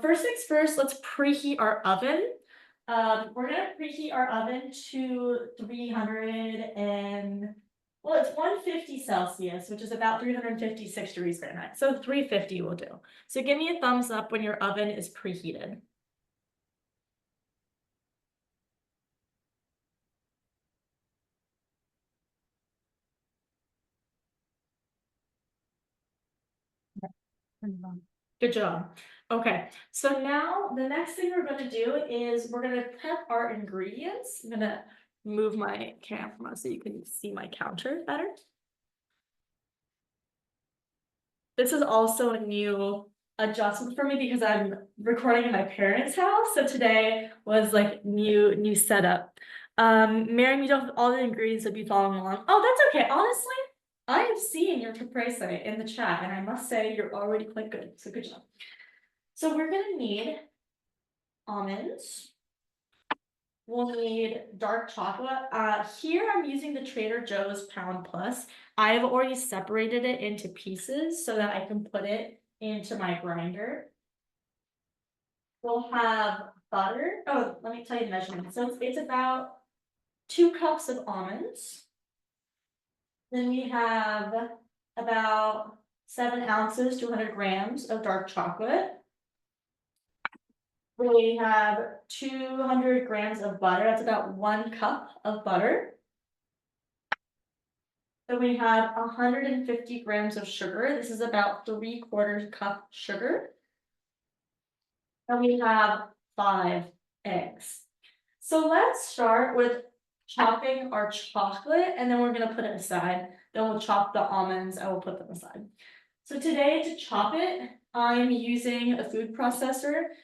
First things first, let's preheat our oven. We're gonna preheat our oven to 300 and, well, it's 150 Celsius, which is about 356 degrees Fahrenheit. So 350 will do. So give me a thumbs up when your oven is preheated. Good job. Okay, so now the next thing we're gonna do is we're gonna prep our ingredients. I'm gonna move my camera so you can see my counter better. This is also a new adjustment for me because I'm recording in my parents' house. So today was like new setup. Miriam, you don't have all the ingredients that be following along. Oh, that's okay. Honestly, I have seen your caprese in the chat, and I must say you're already quite good. So good job. So we're gonna need almonds. We'll need dark chocolate. Here I'm using the Trader Joe's Pound Plus. I have already separated it into pieces so that I can put it into my grinder. We'll have butter. Oh, let me tell you the measurement. So it's about 2 cups of almonds. Then we have about 7 ounces to 100 grams of dark chocolate. We have 200 grams of butter. That's about 1 cup of butter. Then we have 150 grams of sugar. This is about 3/4 cup sugar. And we have 5 eggs. So let's start with chopping our chocolate, and then we're gonna put it aside. Then we'll chop the almonds and we'll put them aside. So today to chop it, I'm using a food processor.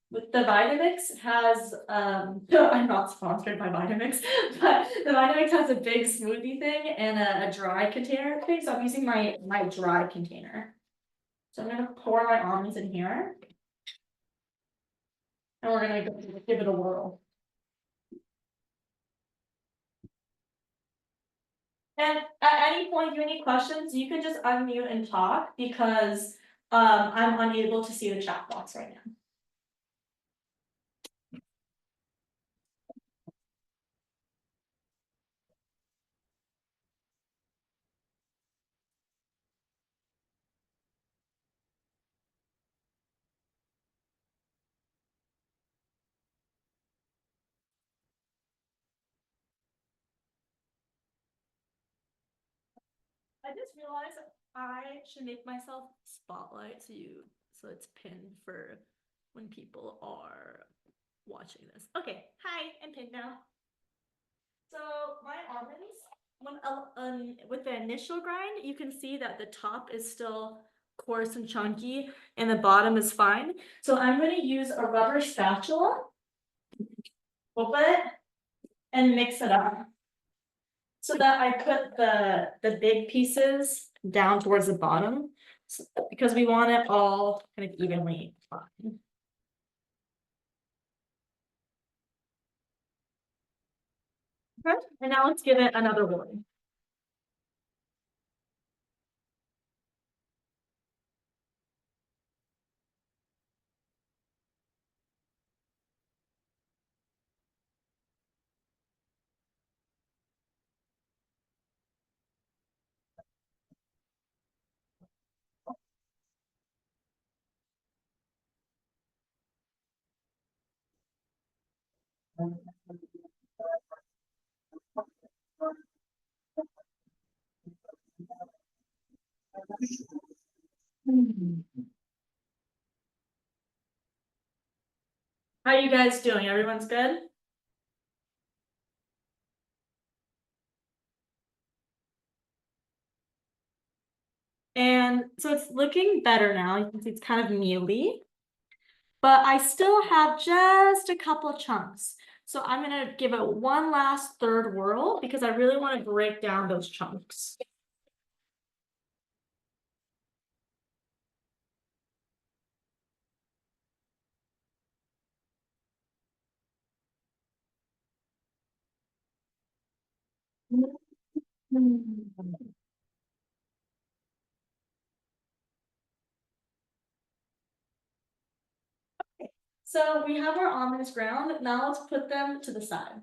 With the Vitamix has, I'm not sponsored by Vitamix, but the Vitamix has a big smoothie thing and a dry container thing. So I'm using my dry container. So I'm gonna pour my almonds in here. And we're gonna give it a whirl. And at any point, if you have any questions, you can just unmute and talk because I'm unable to see the chat box right now. I just realized I should make myself spotlight so it's pinned for when people are watching this. Okay, hi, I'm pinned now. So my almonds, with the initial grind, you can see that the top is still coarse and chunky and the bottom is fine. So I'm going to use a rubber spatula, open it, and mix it up so that I put the big pieces down towards the bottom because we want it all kind of evenly fine. Okay, and now let's give it another whirl. How are you guys doing? Everyone's good? And so it's looking better now. You can see it's kind of mealy, but I still have just a couple chunks. So I'm gonna give it one last third whirl because I really want to break down those chunks. So we have our almonds ground. Now let's put them to the side.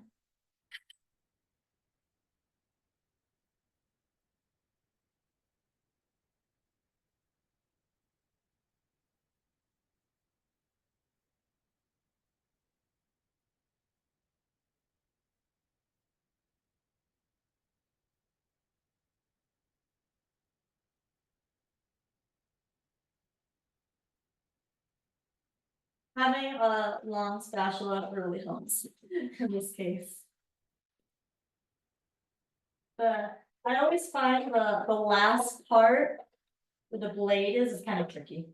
Having a long spatula really helps in this case. But I always find the last part where the blade is kind of tricky.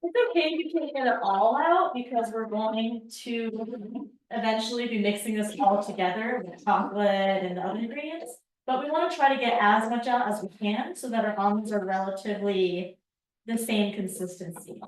It's okay if you can't get it all out because we're going to eventually be mixing this all together with chocolate and the other ingredients. But we want to try to get as much out as we can so that our almonds are relatively the same consistency.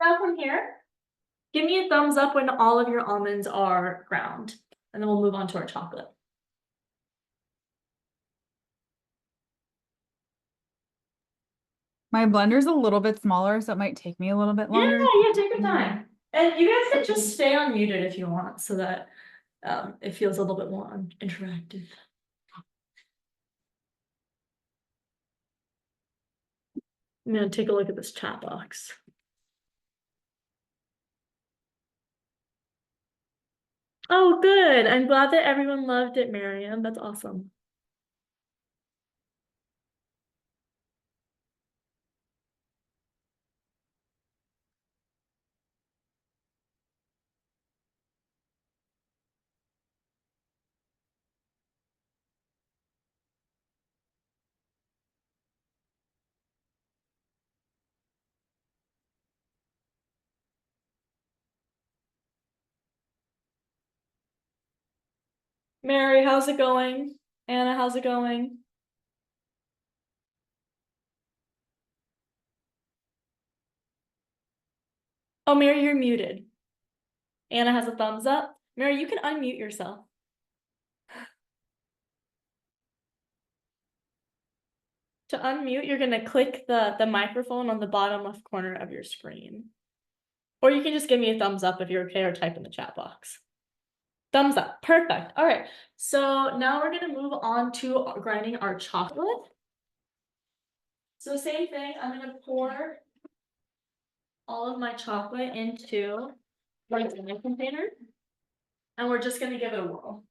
Now from here, give me a thumbs up when all of your almonds are ground, and then we'll move on to our chocolate. My blender's a little bit smaller, so it might take me a little bit longer. Yeah, take your time. And you guys can just stay unmuted if you want, so that it feels a little bit more interactive. I'm gonna take a look at this chat box. Oh, good. I'm glad that everyone loved it, Miriam. That's awesome. Mary, how's it going? Anna, how's it going? Oh, Mary, you're muted. Anna has a thumbs up. Mary, you can unmute yourself. To unmute, you're gonna click the microphone on the bottom left corner of your screen. Or you can just give me a thumbs up if you're okay, or type in the chat box. Thumbs up, perfect. All right, so now we're gonna move on to grinding our chocolate. So same thing, I'm gonna pour all of my chocolate into my container, and we're just gonna give it a whirl.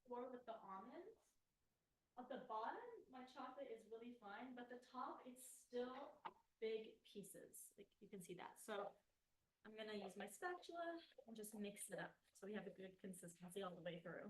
Pour with the almonds. At the bottom, my chocolate is really fine, but the top, it's still big pieces. Like you can see that. So I'm gonna use my spatula and just mix it up so we have a good consistency all the way through.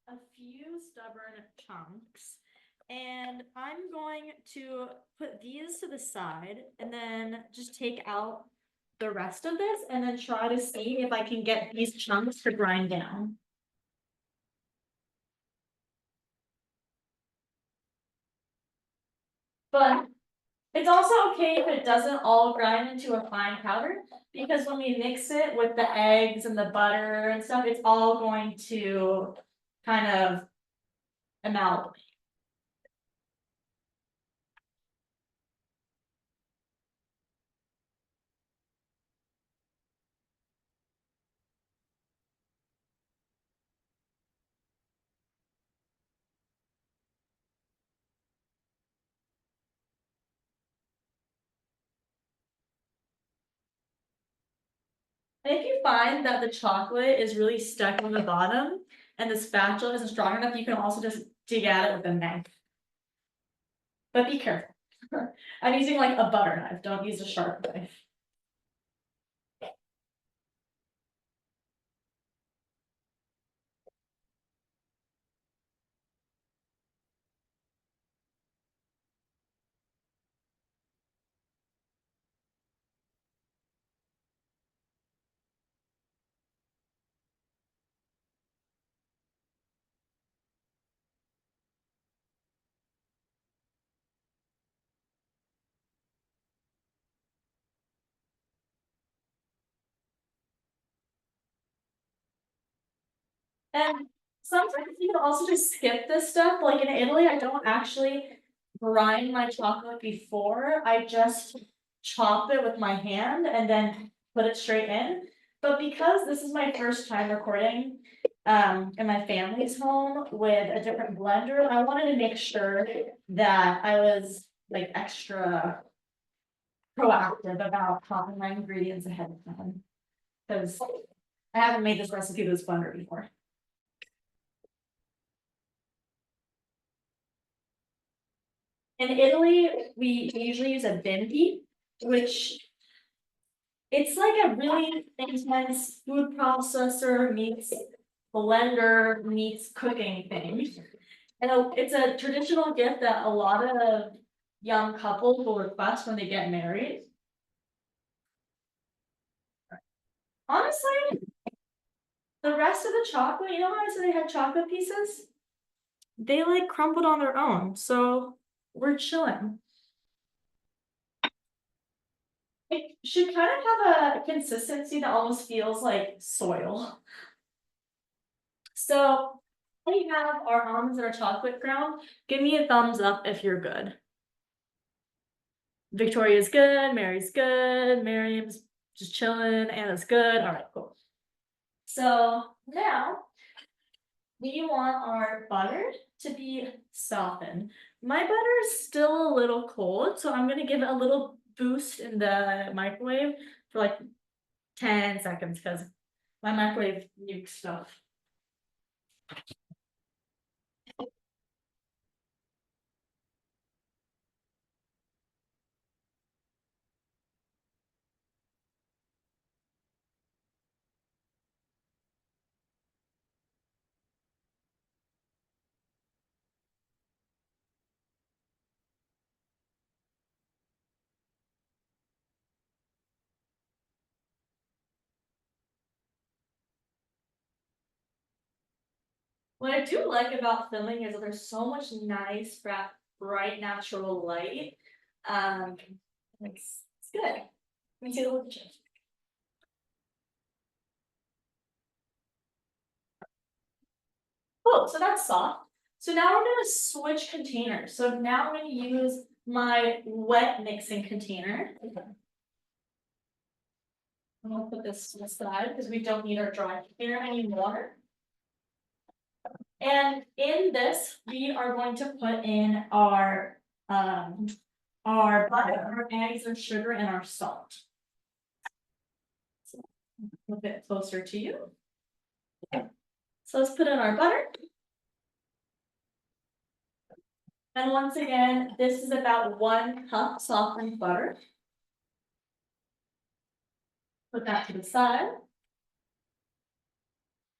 a few stubborn chunks. And I'm going to put these to the side and then just take out the rest of this and then try to see if I can get these chunks to grind down. But it's also okay if it doesn't all grind into a fine powder, because when we mix it with the eggs and the butter and stuff, it's all going to kind of amalgamate. And if you find that the chocolate is really stuck on the bottom and the spatula isn't strong enough, you can also just dig at it with a knife. But be careful. I'm using like a butter knife, don't use a sharp knife. And sometimes you can also just skip this stuff. Like in Italy, I don't actually grind my chocolate before. I just chop it with my hand and then put it straight in. But because this is my first time recording in my family's home with a different blender, I wanted to make sure that I was like extra proactive about chopping my ingredients ahead of time. Because I haven't made this recipe with this blender before. In Italy, we usually use a bimbi, which it's like a really intense food processor meets blender meets cooking thing. And it's a traditional gift that a lot of young couples will request when they get married. Honestly, the rest of the chocolate, you know how I said they had chocolate pieces? They like crumbled on their own, so we're chilling. It should kind of have a consistency that almost feels like soil. So we have our almonds and our chocolate ground. Give me a thumbs up if you're good. Victoria's good, Mary's good, Miriam's just chilling, Anna's good. All right, cool. So now we want our butter to be softened. My butter is still a little cold, so I'm gonna give it a little boost in the microwave for like 10 seconds because my microwave nukes stuff. What I do like about filming is that there's so much nice, bright, natural light. It's good. Let me see the wood chip. Cool, so that's soft. So now we're gonna switch containers. So now I'm gonna use my wet mixing container. I'm gonna put this to the side because we don't need our dry container anymore. And in this, we are going to put in our butter, our eggs, our sugar, and our salt. So a bit closer to you. So let's put in our butter. And once again, this is about 1 cup softened butter. Put that to the side.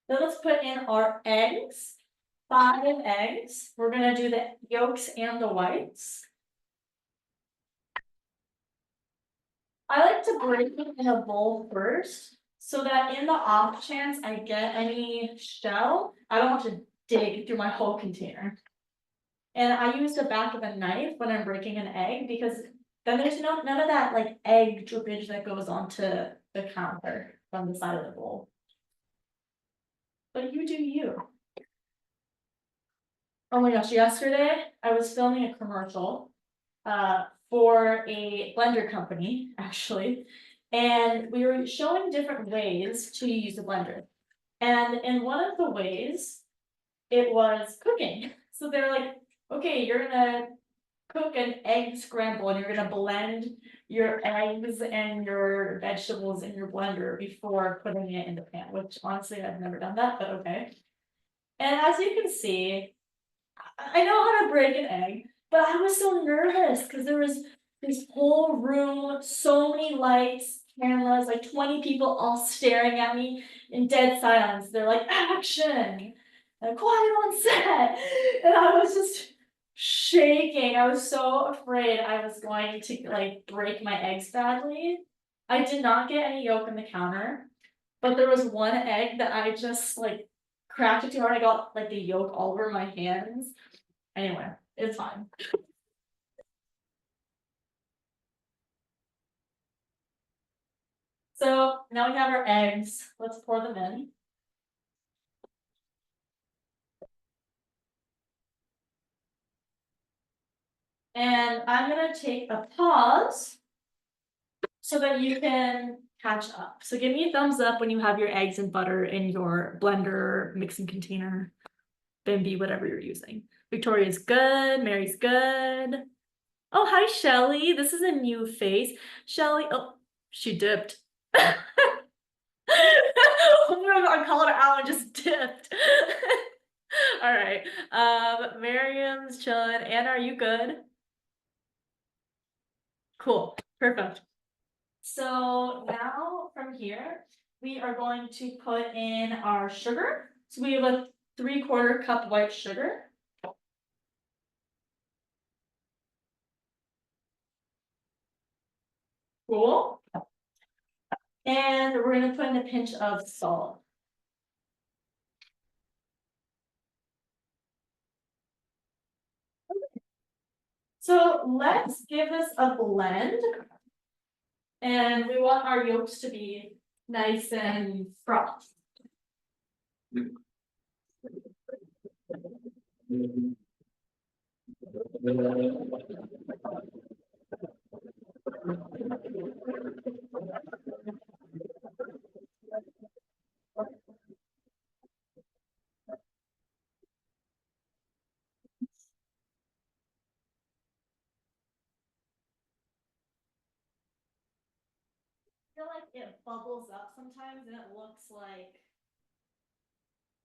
Then let's put in our eggs. 5 eggs. We're gonna do the yolks and the whites. I like to break it in a bowl first, so that in the off chance I get any shell, I don't have to dig through my whole container. And I use the back of a knife when I'm breaking an egg, because then there's none of that like egg drippage that goes onto the counter from the side of the bowl. But you do you. Oh my gosh, yesterday I was filming a commercial for a blender company, actually. And we were showing different ways to use a blender. And in one of the ways, it was cooking. So they're like, okay, you're gonna cook an egg scramble and you're gonna blend your eggs and your vegetables in your blender before putting it in the pan, which honestly I've never done that, but okay. And as you can see, I know how to break an egg, but I was so nervous because there was this whole room, so many lights, cameras, like 20 people all staring at me in dead silence. They're like, action! And quiet on set. And I was just shaking. I was so afraid I was going to like break my eggs badly. I did not get any yolk in the counter, but there was one egg that I just like cracked it too hard. I got like the yolk all over my hands. Anyway, it's fine. So now we have our eggs. Let's pour them in. And I'm gonna take a pause so that you can catch up. So give me a thumbs up when you have your eggs and butter in your blender, mixing container, bimbi, whatever you're using. Victoria's good, Mary's good. Oh, hi, Shelly. This is a new face. Shelly, oh, she dipped. I called her out and just dipped. All right. Miriam's chilling. Anna, are you good? Cool. Perfect. So now from here, we are going to put in our sugar. So we have a 3/4 cup white sugar. Cool. And we're going to put in a pinch of salt. So let's give this a blend. And we want our yolks to be nice and frothed. I feel like it bubbles up sometimes and it looks like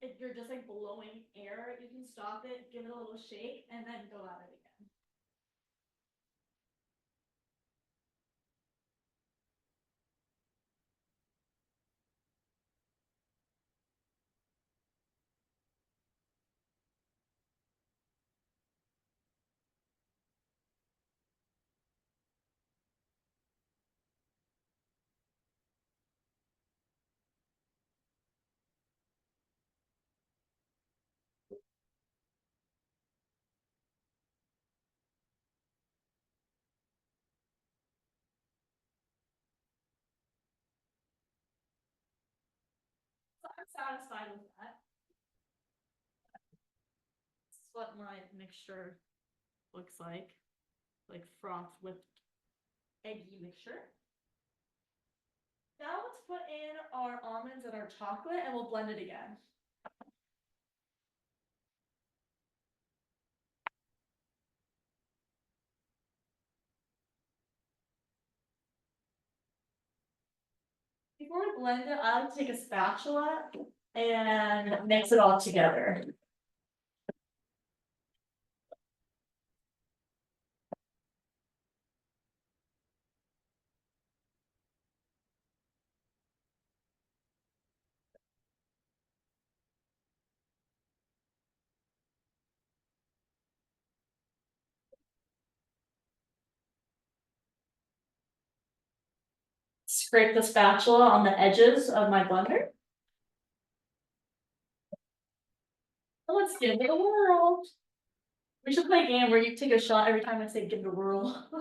if you're just like blowing air, you can stop it, give it a little shake, and then go at it again. So I'm satisfied with that. This is what my mixture looks like froth with eggy mixture. Now let's put in our almonds and our chocolate and we'll blend it again. Before we blend it, I like to take a spatula and mix it all together. scrape the spatula on the edges of my blender. Let's give it a whirl. We should play a game where you take a shot every time I say give it a whirl. So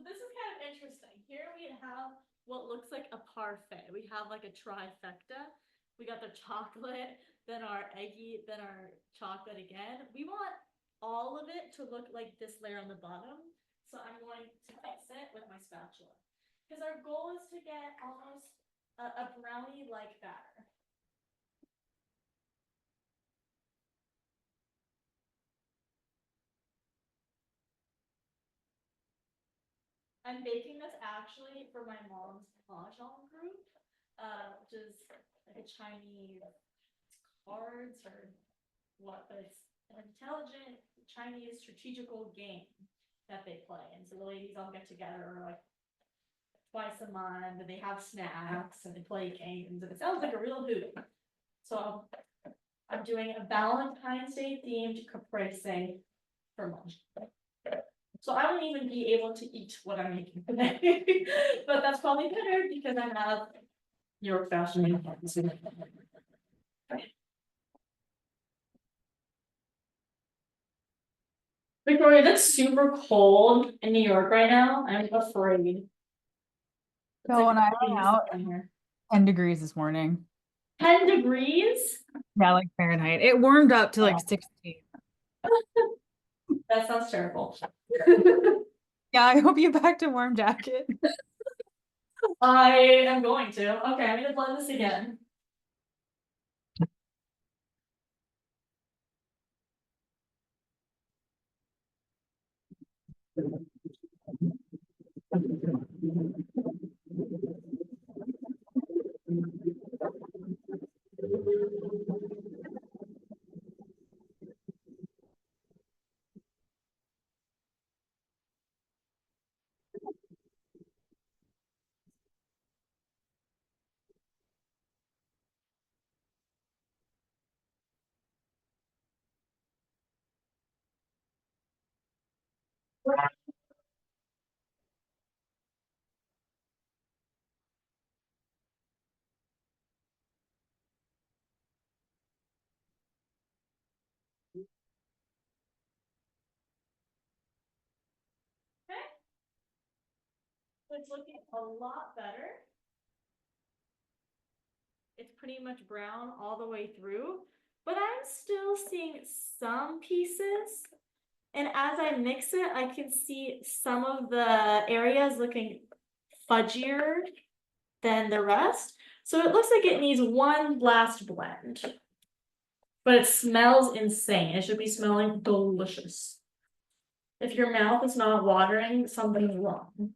this is kind of interesting. Here we have what looks like a parfait. We have like a trifecta. We got the chocolate, then our eggy, then our chocolate again. We want all of it to look like this layer on the bottom. So I'm going to mix it with my spatula. Because our goal is to get almost a brownie-like batter. I'm baking this actually for my mom's mahjong group, which is like a Chinese cards or what, but it's an intelligent Chinese strategical game that they play. And so the ladies all get together like twice a month and they have snacks and they play games and it sounds like a real hoot. So I'm doing a Valentine's Day themed caprese for lunch. So I won't even be able to eat what I'm making today, but that's probably better because I have New York fashion. Victoria, that's super cold in New York right now. I'm afraid. It's So when I freezing went out, in here. 10 degrees this morning. 10 degrees? Yeah, like Fahrenheit. It warmed up to like 16. That sounds terrible. Yeah, I hope you packed a warm jacket. I am going to. Okay, I'm gonna blend this again. Okay, so it's looking a lot better. It's pretty much brown all the way through, but I'm still seeing some pieces. And as I mix it, I can see some of the areas looking fudgier than the rest. So it looks like it needs one last blend. But it smells insane. It should be smelling delicious. If your mouth is not watering, something's wrong.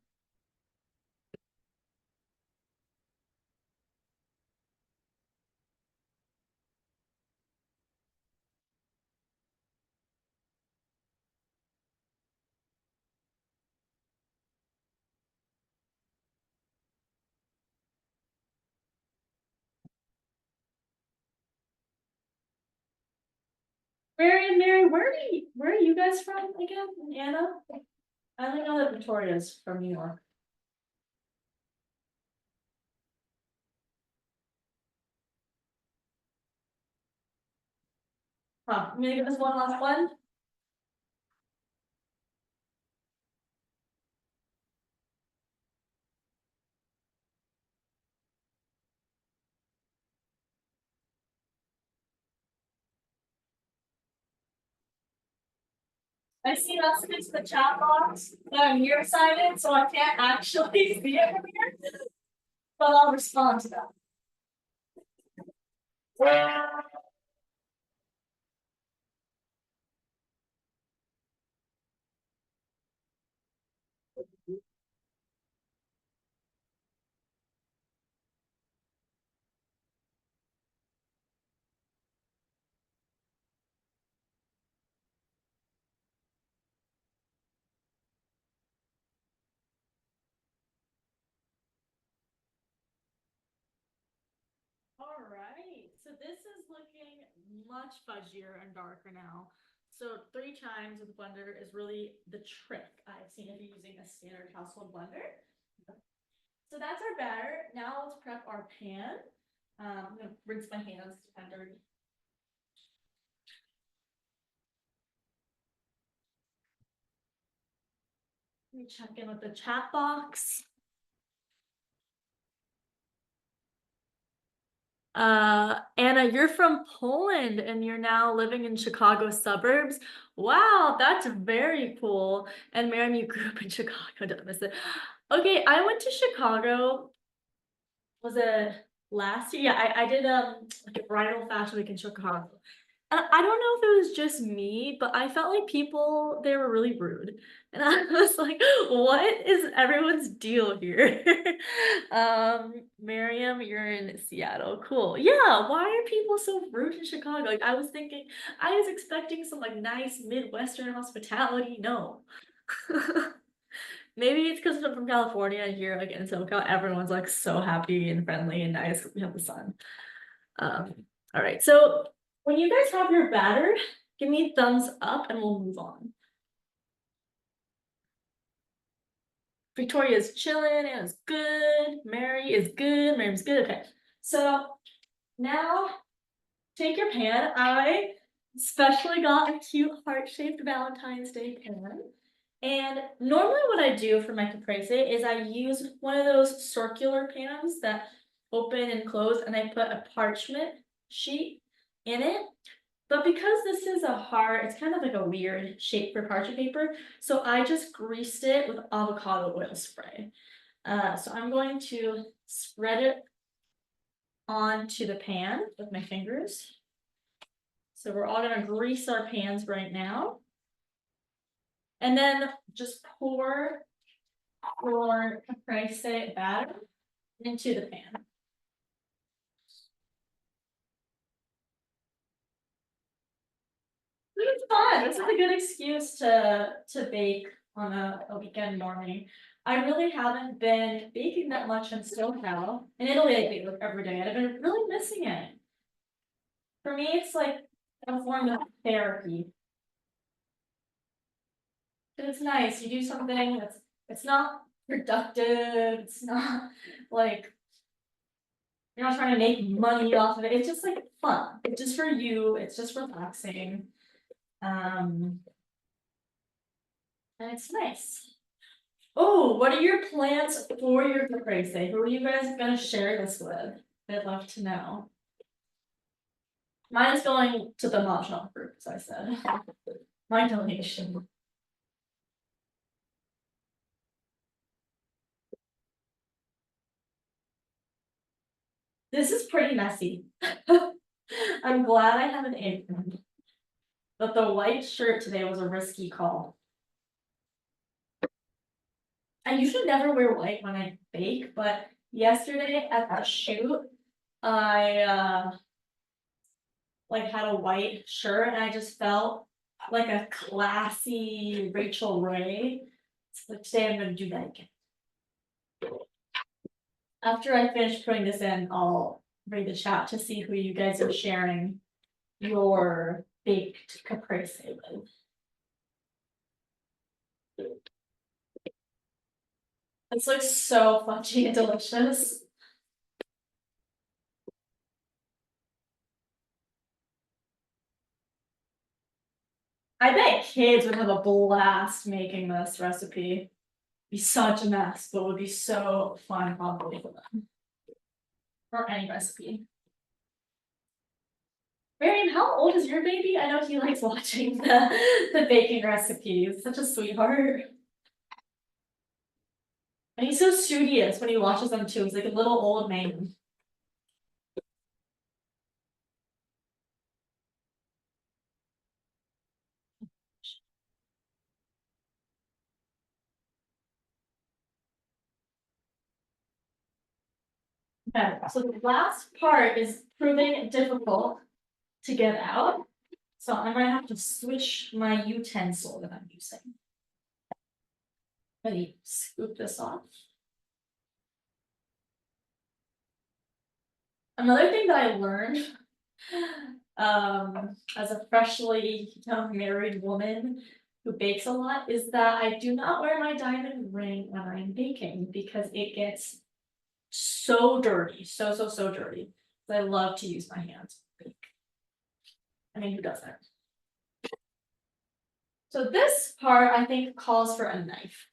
Mary and Mary, where are you guys from again? Anna? I only know that Victoria's from New York. Huh, I'm gonna give this one last blend. I see messages in the chat box that I'm nearsighted, so I can't actually see it from here. But I'll respond to that. All right, so this is looking much fudgier and darker now. So 3 times with blender is really the trick I've seen if you're using a standard household blender. So that's our batter. Now let's prep our pan. I'm gonna rinse my hands to kind of dirty. Let me check in with the chat box. Anna, you're from Poland and you're now living in Chicago suburbs. Wow, that's very cool. And Miriam, you grew up in Chicago, don't miss it. Okay, I went to Chicago, was it last year? Yeah, I did like a bridal fashion week in Chicago. I don't know if it was just me, but I felt like people they were really rude. And I was like, what is everyone's deal here? Miriam, you're in Seattle. Cool. Yeah, why are people so rude in Chicago? Like I was thinking, I was expecting some like nice Midwestern hospitality. No. Maybe it's because I'm from California and here like in SoCal, everyone's like so happy and friendly and nice 'cause we have the sun. Um, all right, so when you guys have your batter, give me a thumbs up and we'll move on. Victoria's chilling, Anna's good, Mary is good, Miriam's good. Okay, so now take your pan. I especially got a cute heart-shaped Valentine's Day pan. And normally what I do for my caprese is I use one of those circular pans that open and close and I put a parchment sheet in it. But because this is a heart, it's kind of like a weird shape for parchment paper. So I just greased it with avocado oil spray. So I'm going to spread it onto the pan with my fingers. So we're all gonna grease our pans right now. And then just pour your caprese batter into the pan. It's fun. This is a good excuse to bake on a weekend morning. I really haven't been baking that much in SoCal. In Italy, I bake like every day, and I've been really missing it. For me, it's like a form of therapy. But it's nice. You do something that's it's not productive. It's not like you're not trying to make money off of it. It's just like fun. It's just for you. It's just relaxing. And it's nice. Oh, what are your plans for your caprese? Who are you guys gonna share this with? I'd love to know. Mine's going to the mahjong group, as I said. My donation. This is pretty messy. I'm glad I have an apron. But the white shirt today was a risky call. I usually never wear white when I bake, but yesterday at the shoot, I like had a white shirt and I just felt like a classy Rachel Ray. So today I'm gonna do that again. After I finish putting this in, I'll read the chat to see who you guys are sharing your baked caprese with. This looks so fudgy and delicious. I bet kids would have a blast making this recipe. Be such a mess, but would be so fun probably for them. Or any recipe. Marion, how old is your baby? I know he likes watching the baking recipes. Such a sweetheart. And he's so studious when he watches them too. He's like a little old man. Okay, so the last part is proving difficult to get out. So I'm gonna have to switch my utensil that I'm using. Let me scoop this off. Another thing that I learned as a freshly married woman who bakes a lot is that I do not wear my diamond ring when I'm baking because it gets so dirty, so dirty. I love to use my hands to bake. I mean, who doesn't? So this part I think calls for a knife.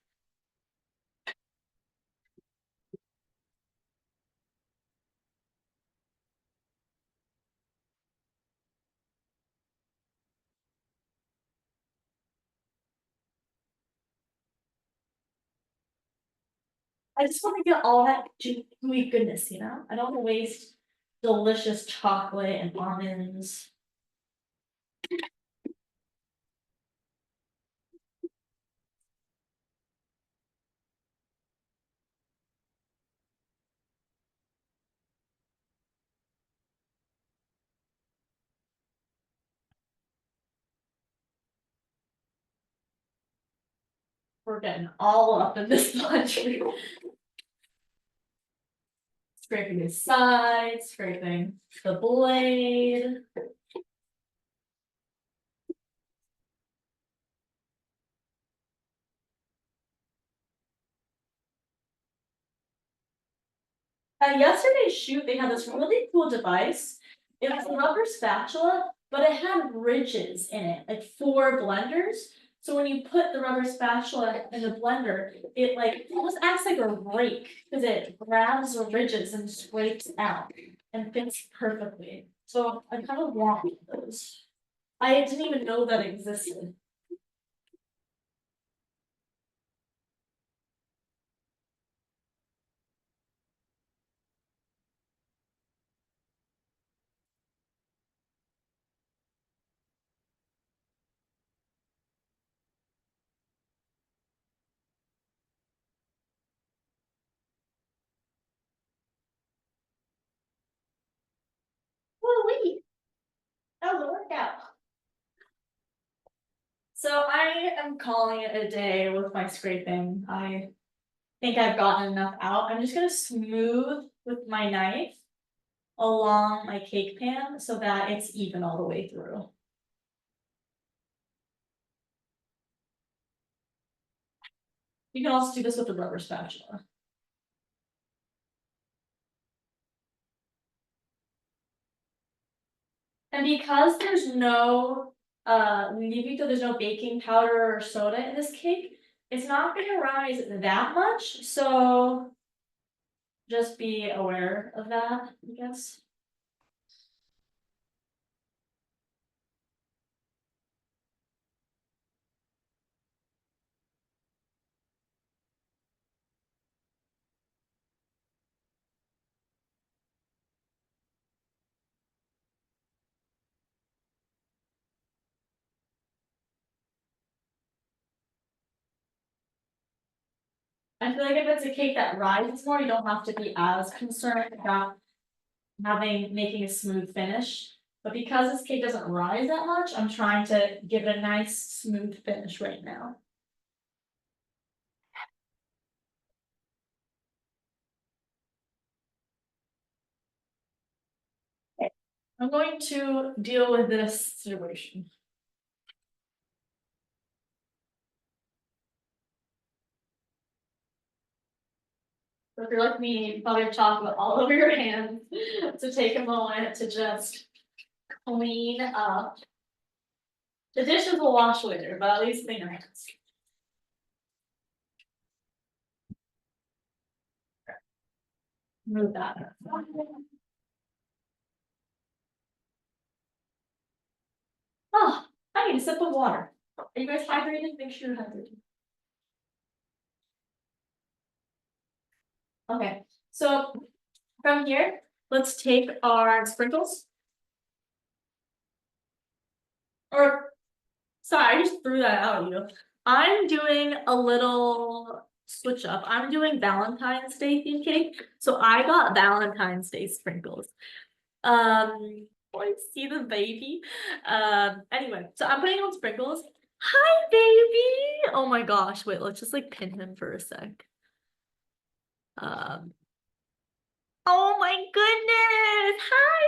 I just want to get all that gooey goodness, you know? I don't want to waste delicious chocolate and almonds. We're getting all up in this lunch. Scraping the sides, scraping the blade. At yesterday's shoot, they had this really cool device. It was a rubber spatula, but it had ridges in it, like 4 blenders. So when you put the rubber spatula in the blender, it like almost acts like a rake because it grabs the ridges and scrapes out and fits perfectly. So I kind of want those. I didn't even know that existed. Well, wait, that was a workout. So I am calling it a day with my scraping. I think I've gotten enough out. I'm just gonna smooth with my knife along my cake pan so that it's even all the way through. You can also do this with a rubber spatula. And because there's no there's no baking powder or soda in this cake, it's not gonna rise that much, so just be aware of that, I guess. I feel like if it's a cake that rises more, you don't have to be as concerned about making a smooth finish. But because this cake doesn't rise that much, I'm trying to give it a nice smooth finish right now. Okay. I'm going to deal with this situation. So if you're like me, you probably have chocolate all over your hands. So take a moment to just clean up. The dishes will wash later, but at least clean your hands. Move that. Oh, I need a sip of water. Are you guys hydrated? Make sure you're hydrated. Okay, so from here, let's take our sprinkles. Or, sorry, I just threw that out at you. I'm doing a little switch up. I'm doing Valentine's Day themed cake, so I got Valentine's Day sprinkles. I see the baby. Anyway, so I'm putting on sprinkles. Hi, baby. Oh my gosh. Wait, let's just like pin him for a sec. Um, oh my goodness. Hi.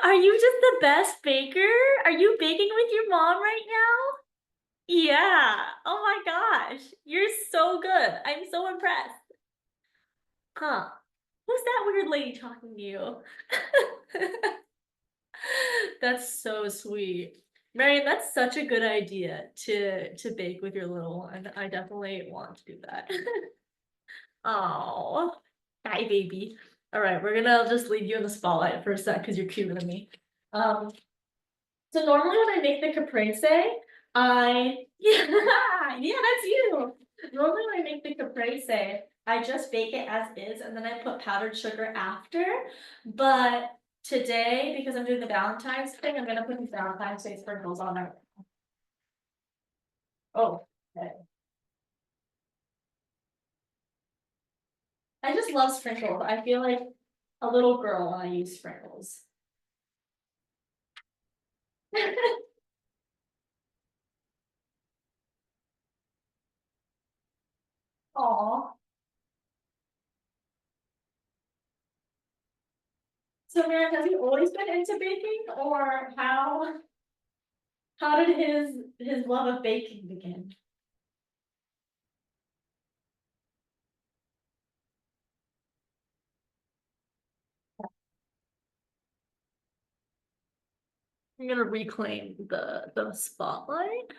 Are you just the best baker? Are you baking with your mom right now? Yeah. Oh my gosh. You're so good. I'm so impressed. Huh. Who's that weird lady talking to you? That's so sweet. Marion, that's such a good idea to bake with your little one. I definitely want to do that. Oh, hi baby. All right, we're gonna just leave you in the spotlight for a sec because you're cuter than me. Um, so normally when I make the caprese, yeah, that's you. Normally when I make the caprese, I just bake it as is and then I put powdered sugar after. But today, because I'm doing the Valentine's thing, I'm gonna put these Valentine's Day sprinkles on it. Oh, okay. I just love sprinkles. I feel like a little girl when I use sprinkles. Aw. So Mary, has he always been into baking, or how did his love of baking begin? I'm gonna reclaim the spotlight.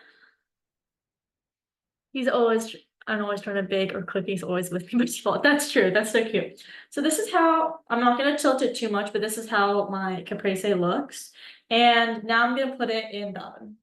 He's always I'm always trying to bake or cook. He's always with me by default. That's true. That's so cute. So this is how I'm not gonna tilt it too much, but this is how my caprese looks. And now I'm gonna put it in the oven.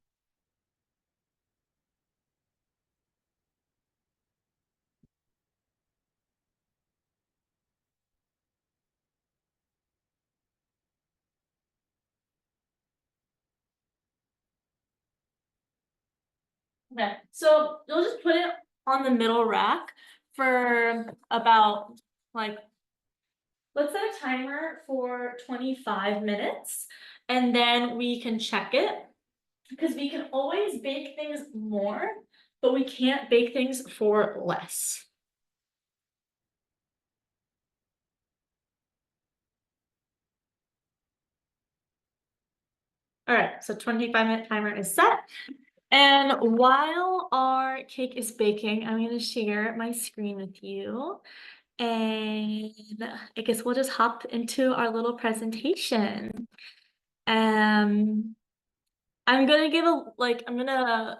Okay, so you'll just put it on the middle rack for about like, let's set a timer for 25 minutes and then we can check it because we can always bake things more, but we can't bake things for less. All right, so 25-minute timer is set. And while our cake is baking, I'm going to share my screen with you. And I guess we'll just hop into our little presentation. I'm gonna I'm gonna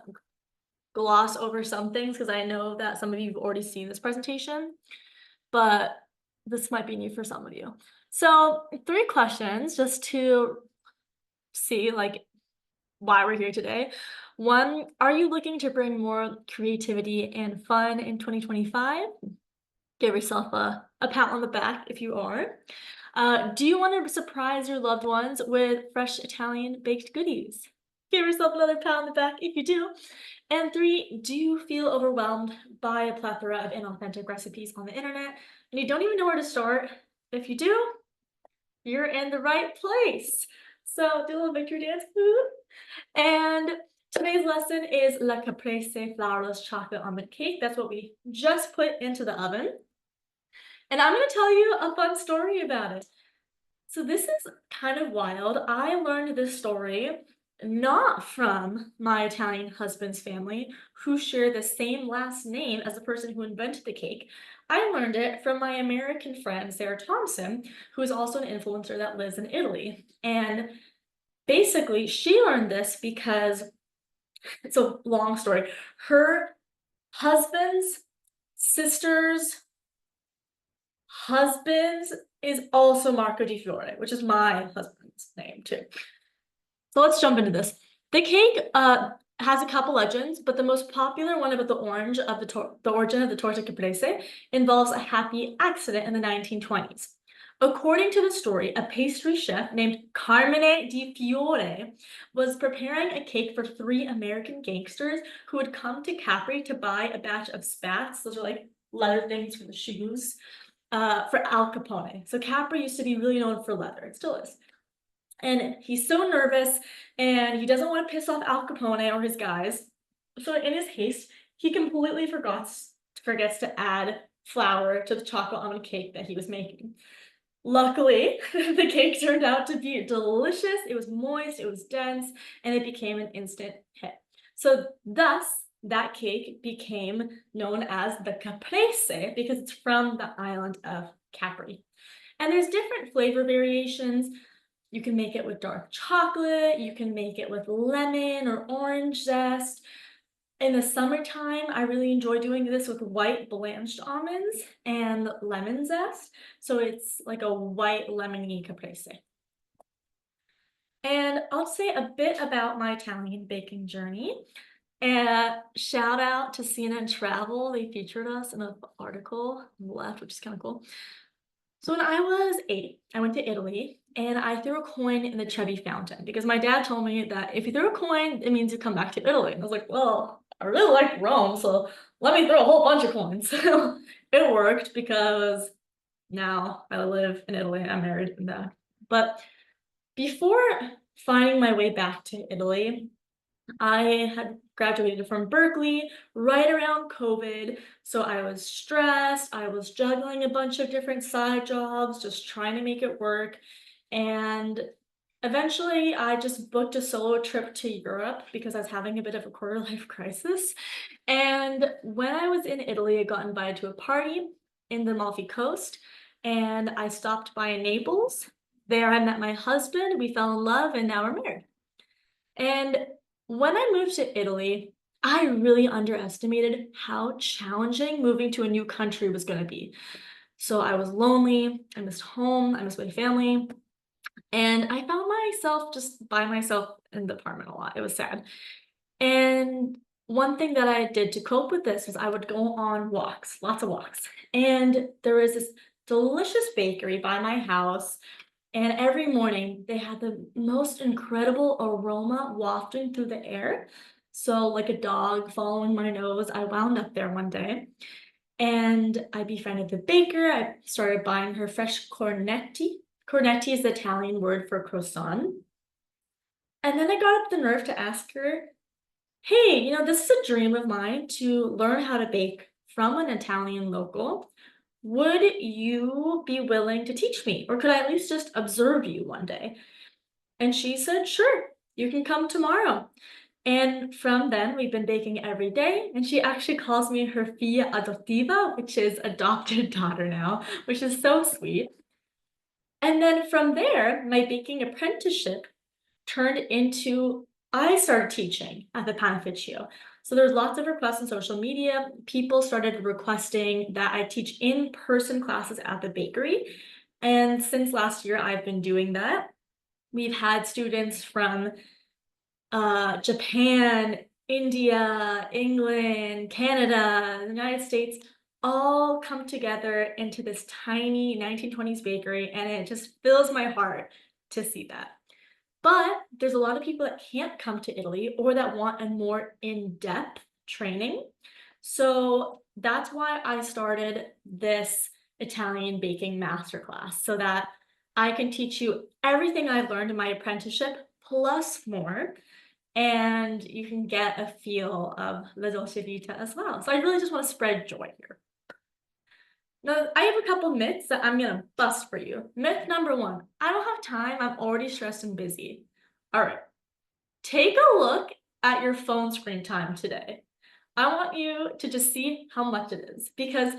gloss over some things because I know that some of you have already seen this presentation, but this might be new for some of you. So 3 questions just to see like why we're here today. 1, are you looking to bring more creativity and fun in 2025? Give yourself a pat on the back if you are. Do you want to surprise your loved ones with fresh Italian baked goodies? Give yourself another pat on the back if you do. And 3, do you feel overwhelmed by a plethora of inauthentic recipes on the internet and you don't even know where to start? If you do, you're in the right place. So do a little victory dance. And today's lesson is La Caprese Flourless Chocolate Almond Cake. That's what we just put into the oven. And I'm going to tell you a fun story about it. So this is kind of wild. I learned this story not from my Italian husband's family, who share the same last name as the person who invented the cake. I learned it from my American friend, Sarah Thompson, who is also an influencer that lives in Italy. And basically, she learned this because it's a long story. Her husband's sister's husband is also Marco Di Fiore, which is my husband's name too. So let's jump into this. The cake has a couple legends, but the most popular one about the origin of the torta caprese involves a happy accident in the 1920s. According to the story, a pastry chef named Carmine Di Fiore was preparing a cake for three American gangsters who would come to Capri to buy a batch of spats. Those are like leather things for the shoes, for Al Capone. So Capri used to be really known for leather. It still is. And he's so nervous and he doesn't want to piss off Al Capone or his guys. So in his haste, he completely forgets to add flour to the chocolate almond cake that he was making. Luckily, the cake turned out to be delicious. It was moist, it was dense, and it became an instant hit. So thus, that cake became known as the Caprese because it's from the island of Capri. And there's different flavor variations. You can make it with dark chocolate, you can make it with lemon or orange zest. In the summertime, I really enjoy doing this with white blanched almonds and lemon zest. So it's like a white lemony caprese. And I'll say a bit about my Italian baking journey. And shout out to CNN Travel. They featured us in an article on the left, which is kind of cool. So when I was 8, I went to Italy and I threw a coin in the Trevi Fountain because my dad told me that if you throw a coin, it means you come back to Italy. And I was like, well, I really like Rome, so let me throw a whole bunch of coins. It worked because now I live in Italy, I'm married and that. But before finding my way back to Italy, I had graduated from Berkeley right around COVID, so I was stressed. I was juggling a bunch of different side jobs, just trying to make it work. And eventually, I just booked a solo trip to Europe because I was having a bit of a quarter life crisis. And when I was in Italy, I got invited to a party in the Amalfi Coast, and I stopped by in Naples. There, I met my husband, we fell in love, and now we're married. And when I moved to Italy, I really underestimated how challenging moving to a new country was going to be. So I was lonely, I missed home, I missed my family, and I found myself just by myself in the apartment a lot. It was sad. And one thing that I did to cope with this was I would go on walks, lots of walks. And there was this delicious bakery by my house and every morning they had the most incredible aroma wafting through the air. So, like a dog following my nose, I wound up there one day and I befriended the baker. I started buying her fresh cornetti. Cornetti is the Italian word for croissant. And then I got up the nerve to ask her, hey, this is a dream of mine to learn how to bake from an Italian local. Would you be willing to teach me? Or could I at least just observe you one day? And she said, sure, you can come tomorrow. And from then, we've been baking every day. And she actually calls me her figlia adottiva, which is adopted daughter now, which is so sweet. And then from there, my baking apprenticeship turned into I started teaching at the Panificio. So there's lots of requests on social media. People started requesting that I teach in-person classes at the bakery. And since last year, I've been doing that. We've had students from Japan, India, England, Canada, the United States, all come together into this tiny 1920s bakery, and it just fills my heart to see that. But there's a lot of people that can't come to Italy or that want a more in-depth training. So that's why I started this Italian baking masterclass so that I can teach you everything I've learned in my apprenticeship plus more. And you can get a feel of the dolce vita as well. So I really just want to spread joy here. Now, I have a couple myths that I'm gonna bust for you. Myth number 1, I don't have time, I'm already stressed and busy. All right, take a look at your phone screen time today. I want you to just see how much it is because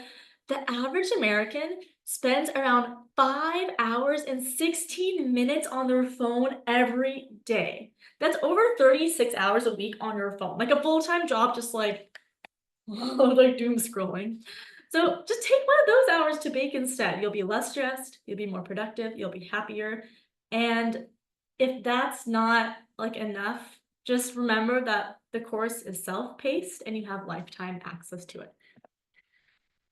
the average American spends around 5 hours and 16 minutes on their phone every day. That's over 36 hours a week on your phone, like a full-time job, just like, like doom scrolling. So just take one of those hours to bake instead. You'll be less stressed, you'll be more productive, you'll be happier. And if that's not like enough, just remember that the course is self-paced and you have lifetime access to it.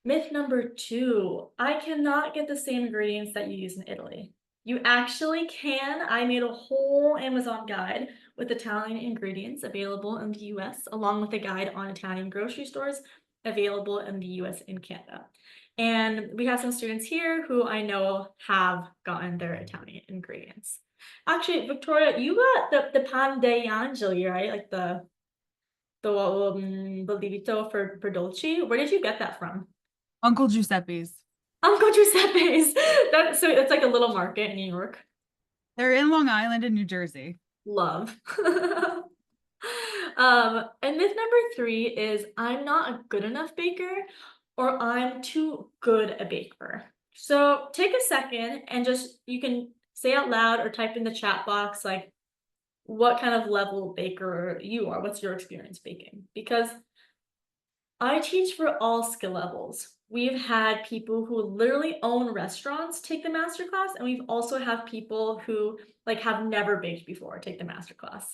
Myth number 2, I cannot get the same ingredients that you use in Italy. You actually can. I made a whole Amazon guide with Italian ingredients available in the US, along with a guide on Italian grocery stores available in the US and Canada. And we have some students here who I know have gotten their Italian ingredients. Actually, Victoria, you got the pan degli angeli, right? Like the lievito for dolce. Where did you get that from? Uncle Giuseppe's. Uncle Giuseppe's. So it's like a little market in New York. They're in Long Island in New Jersey. Love. And myth number 3 is I'm not a good enough baker or I'm too good a baker. So take a second and just you can say out loud or type in the chat box like what kind of level baker you are. What's your experience baking? Because I teach for all skill levels. We've had people who literally own restaurants take the masterclass, and we've also had people who like have never baked before take the masterclass.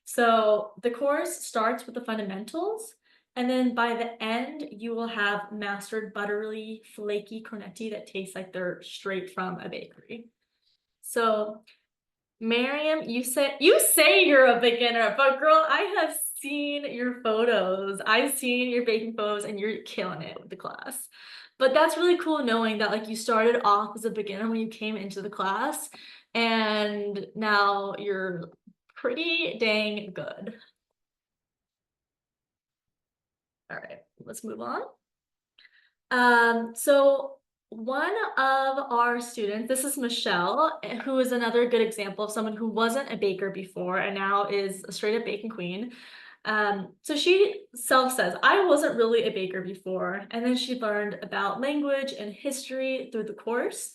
So the course starts with the fundamentals, and then by the end, you will have mastered buttery, flaky cornetti that taste like they're straight from a bakery. So Miriam, you say you're a beginner, but girl, I have seen your photos. I've seen your baking photos and you're killing it with the class. But that's really cool knowing that like you started off as a beginner when you came into the class and now you're pretty dang good. All right, let's move on. So one of our students, this is Michelle, who is another good example of someone who wasn't a baker before and now is a straight up baking queen. So she self says, I wasn't really a baker before, and then she learned about language and history through the course.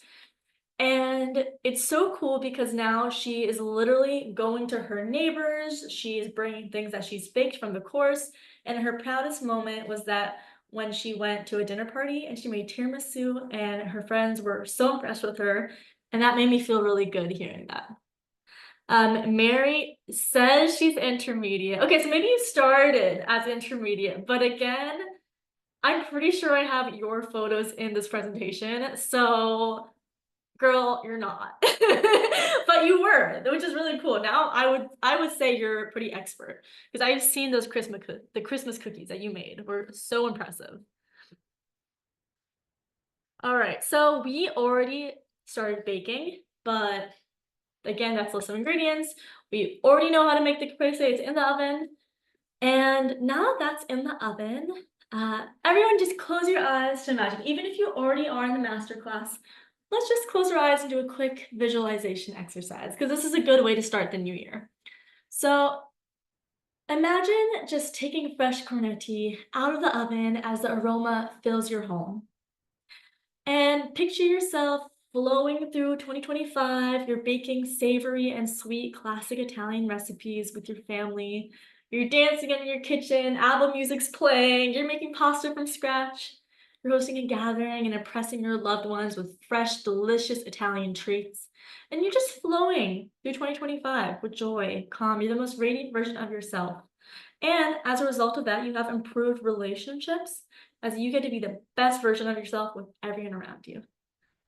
And it's so cool because now she is literally going to her neighbors. She's bringing things that she's baked from the course. And her proudest moment was that when she went to a dinner party and she made tiramisu and her friends were so impressed with her. And that made me feel really good hearing that. Mary says she's intermediate. Okay, so maybe you started as intermediate, but again, I'm pretty sure I have your photos in this presentation. So girl, you're not. But you were, which is really cool. Now I would say you're pretty expert because I've seen those the Christmas cookies that you made were so impressive. All right, so we already started baking, but again, that's list of ingredients. We already know how to make the caprese. It's in the oven. And now that's in the oven, everyone just close your eyes to imagine, even if you already are in the masterclass, let's just close our eyes and do a quick visualization exercise because this is a good way to start the new year. So imagine just taking fresh cornetti out of the oven as the aroma fills your home. And picture yourself flowing through 2025. You're baking savory and sweet classic Italian recipes with your family. You're dancing in your kitchen, album music's playing, you're making pasta from scratch. You're hosting a gathering and impressing your loved ones with fresh, delicious Italian treats. And you're just flowing through 2025 with joy, calm. You're the most radiant version of yourself. And as a result of that, you have improved relationships as you get to be the best version of yourself with everyone around you.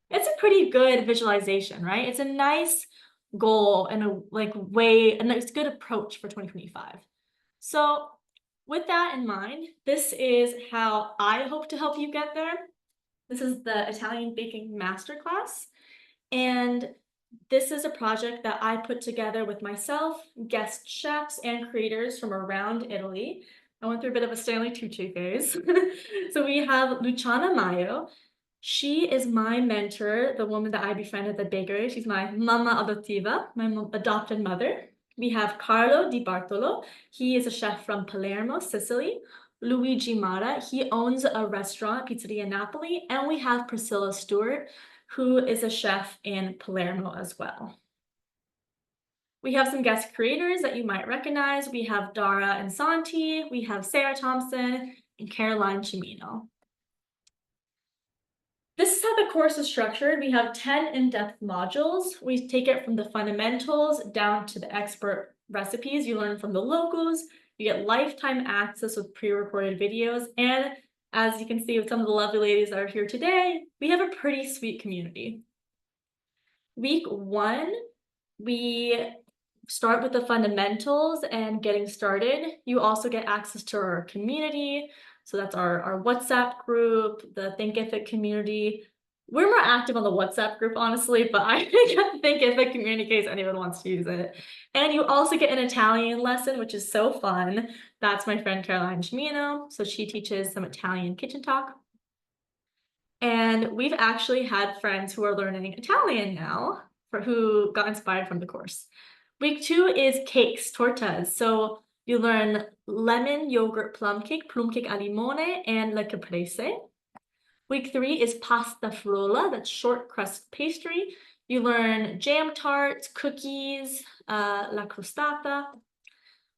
It's a pretty good visualization, right? It's a nice goal and a nice good approach for 2025. So with that in mind, this is how I hope to help you get there. This is the Italian Baking Masterclass. And this is a project that I put together with myself, guest chefs, and creators from around Italy. I went through a bit of a Stanley Tucci phase. So we have Luciana Maio. She is my mentor, the woman that I befriended at the bakery. She's my mamma adottiva, my adopted mother. We have Carlo Di Bartolo. He is a chef from Palermo, Sicily. Luigi Mara, he owns a restaurant, Pizzeria Napoli. And we have Priscilla Stewart, who is a chef in Palermo as well. We have some guest creators that you might recognize. We have Dara and Santi, we have Sarah Thompson, and Caroline Cimino. This is how the course is structured. We have 10 in-depth modules. We take it from the fundamentals down to the expert recipes. You learn from the locals. You get lifetime access with pre-recorded videos, and As you can see with some of the lovely ladies that are here today, we have a pretty sweet community. Week 1, we start with the fundamentals and getting started. You also get access to our community. So that's our WhatsApp group, the Thinkific community. We're more active on the WhatsApp group, honestly, but I think Thinkific community in case anyone wants to use it. And you also get an Italian lesson, which is so fun. That's my friend Caroline Cimino. So she teaches some Italian kitchen talk. And we've actually had friends who are learning Italian now, who got inspired from the course. Week 2 is cakes, tortas. So you learn lemon yogurt plum cake al limone, and la caprese. Week 3 is pasta frolla, that's short crust pastry. You learn jam tarts, cookies, la crostata.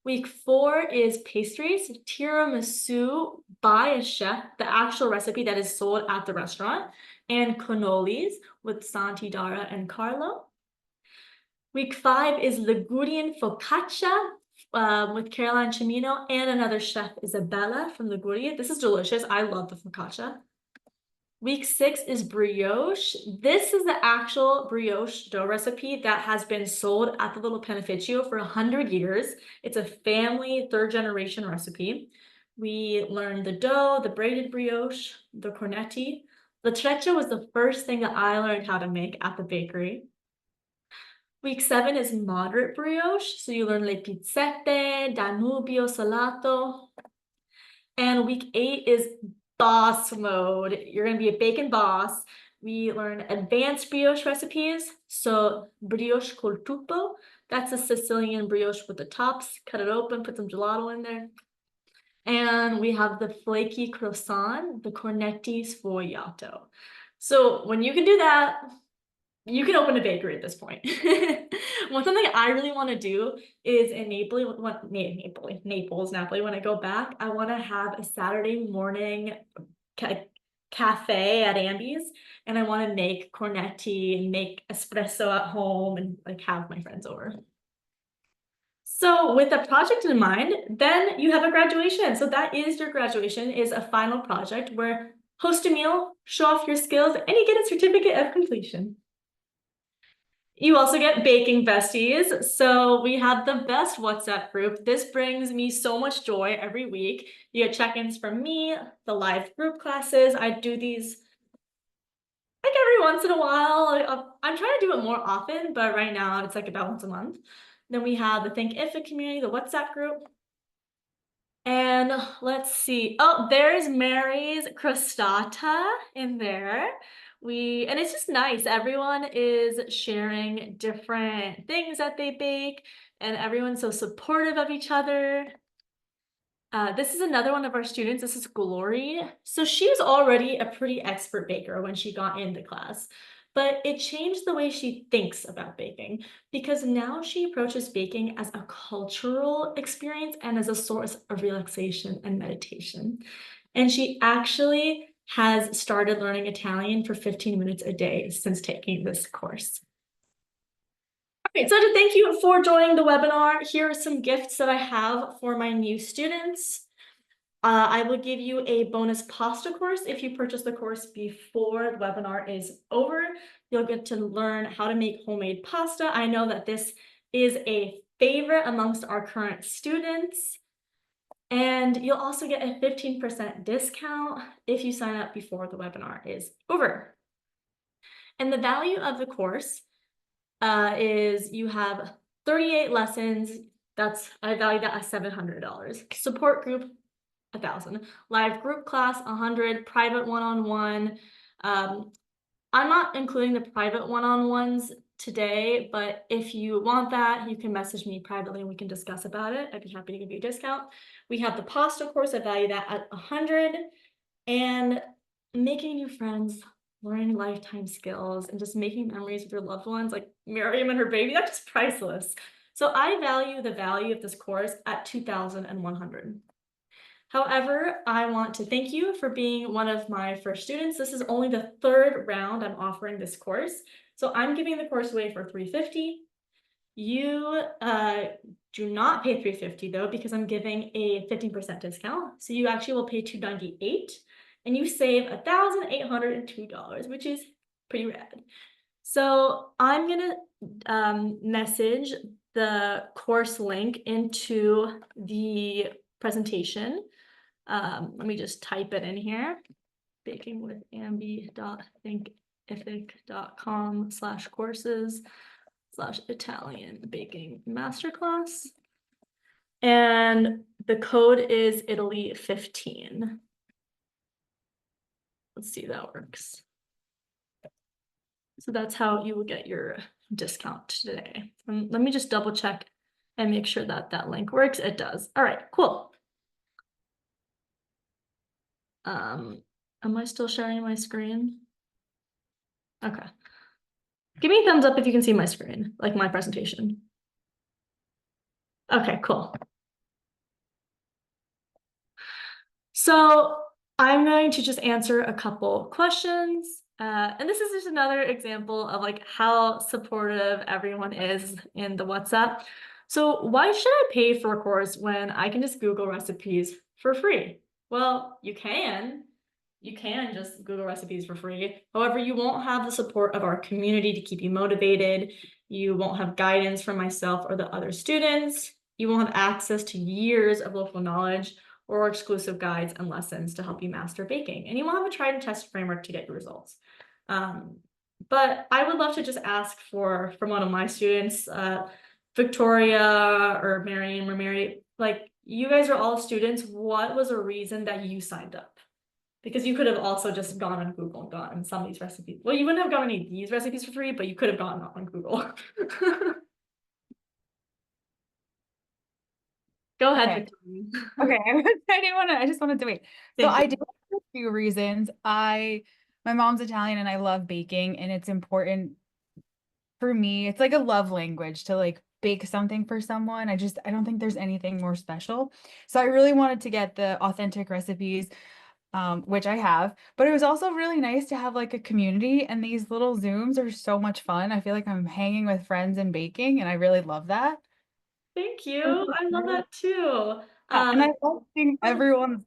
Week 4 is pastries, tiramisu by a chef, the actual recipe that is sold at the restaurant, and cannolis with Santi, Dara, and Carlo. Week 5 is Ligurian focaccia with Caroline Cimino and another chef, Isabella from Liguria. This is delicious. I love the focaccia. Week 6 is brioche. This is the actual brioche dough recipe that has been sold at the Little Panificio for 100 years. It's a family 3rd generation recipe. We learned the dough, the braided brioche, the cornetti. The treccia was the first thing that I learned how to make at the bakery. Week 7 is moderate brioche. So you learn le pizzette, Danubio salato. And week 8 is boss mode. You're going to be a bacon boss. We learn advanced brioche recipes. So brioche col tupo, that's a Sicilian brioche with the tops. Cut it open, put some gelato in there. And we have the flaky croissant, the cornetti sfogliato. So when you can do that, you can open a bakery at this point. One something I really want to do is in Naples, when I go back, I want to have a Saturday morning cafe at Ambi's, and I want to make cornetti and make espresso at home and like have my friends over. So with a project in mind, then you have a graduation. So that is your graduation, is a final project where host a meal, show off your skills, and you get a certificate of completion. You also get baking besties. So we have the best WhatsApp group. This brings me so much joy every week. You get check-ins from me, the live group classes. I do these like every once in a while. I'm trying to do it more often, but right now it's like about once a month. Then we have the Thinkific community, the WhatsApp group. And let's see. Oh, there's Mary's crostata in there. And it's just nice. Everyone is sharing different things that they bake, and everyone's so supportive of each other. This is another one of our students. This is Glory. So she was already a pretty expert baker when she got into class, but it changed the way she thinks about baking, because now she approaches baking as a cultural experience and as a source of relaxation and meditation. And she actually has started learning Italian for 15 minutes a day since taking this course. Okay, so to thank you for joining the webinar, here are some gifts that I have for my new students. I will give you a bonus pasta course if you purchase the course before the webinar is over. You'll get to learn how to make homemade pasta. I know that this is a favorite amongst our current students. And you'll also get a 15% discount if you sign up before the webinar is over. And the value of the course is you have 38 lessons. I value that at $700. Support group, 1,000. Live group class, 100. Private one-on-one. I'm not including the private one-on-ones today, but if you want that, you can message me privately and we can discuss about it. I'd be happy to give you a discount. We have the pasta course. I value that at 100. And making new friends, learning lifetime skills, and just making memories with your loved ones, like Miriam and her baby, that's just priceless. So I value the value of this course at $2,100. However, I want to thank you for being one of my first students. This is only the 3rd round I'm offering this course. So I'm giving the course away for $350. You do not pay $350 though, because I'm giving a 15% discount. So you actually will pay $298. and you save $1,802, which is pretty rad. So I'm gonna message the course link into the presentation. Let me just type it in here. bakingwithambi.thinkific.com/courses/Italian baking masterclass. And the code is Italy15. Let's see if that works. So that's how you will get your discount today. Let me just double check and make sure that that link works. It does. All right, cool. Am I still sharing my screen? Okay. Give me a thumbs up if you can see my screen, like my presentation. Okay, cool. So I'm going to just answer a couple questions. And this is just another example of like how supportive everyone is in the WhatsApp. So why should I pay for a course when I can just Google recipes for free? Well, you can. You can just Google recipes for free. However, you won't have the support of our community to keep you motivated. You won't have guidance from myself or the other students. You won't have access to years of local knowledge or exclusive guides and lessons to help you master baking. And you won't have a tried and tested framework to get your results. But I would love to just ask from one of my students, Victoria or Marion or Mary, like you guys are all students. What was a reason that you signed up? Because you could have also just gone on Google and gotten some of these recipes. Well, you wouldn't have gotten any of these recipes for free, but you could have gotten them on Google. Go ahead, Okay. Victoria. Okay, I just wanted to wait. So Thank I you. did have a few reasons. My mom's Italian and I love baking, and it's important for me. It's like a love language to like bake something for someone. I don't think there's anything more special. So I really wanted to get the authentic recipes, which I have, but it was also really nice to have like a community, and these little Zooms are so much fun. I feel like I'm hanging with friends and baking, and I really love that. Thank you. I love that too. Yeah, Um, and I love seeing everyone's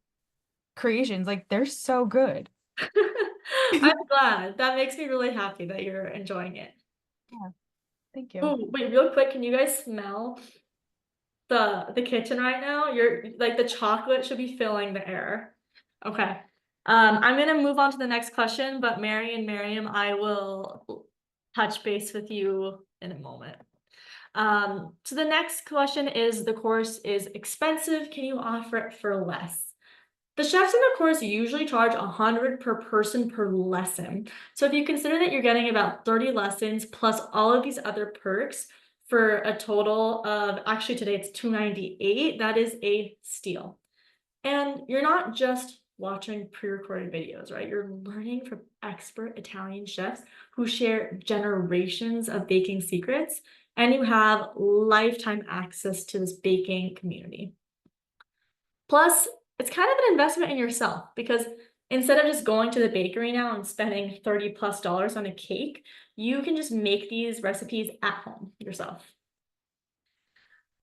creations. Like they're so good. I'm glad. That makes me really happy that you're enjoying it. Yeah, thank you. Oh, wait, real quick, can you guys smell the kitchen right now? You're like the chocolate should be filling the air. Okay. I'm gonna move on to the next question, but Mary and Miriam, I will touch base with you in a moment. So the next question is, the course is expensive. Can you offer it for less? The chefs in the course usually charge $100 per person per lesson. So if you consider that you're getting about 30 lessons plus all of these other perks for a total of, actually today it's $298, that is a steal. And you're not just watching pre-recorded videos, right? You're learning from expert Italian chefs who share generations of baking secrets, and you have lifetime access to this baking community. Plus, it's kind of an investment in yourself because instead of just going to the bakery now and spending $30+ on a cake, you can just make these recipes at home yourself.